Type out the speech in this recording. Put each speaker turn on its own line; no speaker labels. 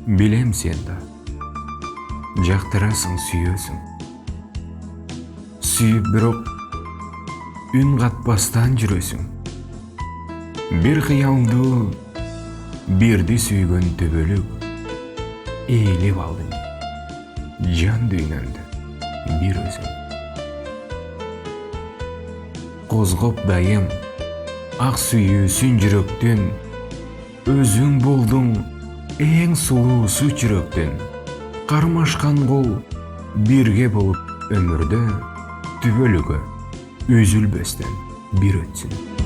Билем сен да, жактырасың, сүйөсүң. Сүйүп бирок үн катпастан жүрөсүң. Бир кыялды, бирди сүйгөн төбөлүк, ээлеп алдың, жан дүйнөмдү бир өзүң. Козгоп дайым, ак сүйүүсүн жүрөктөн, өзүң болдуң эң сулуусу жүрөктөн. Кармашкан кол бирге болуп өмүрдө, түбөлүгү үзүлбөстөн бир өтсүн.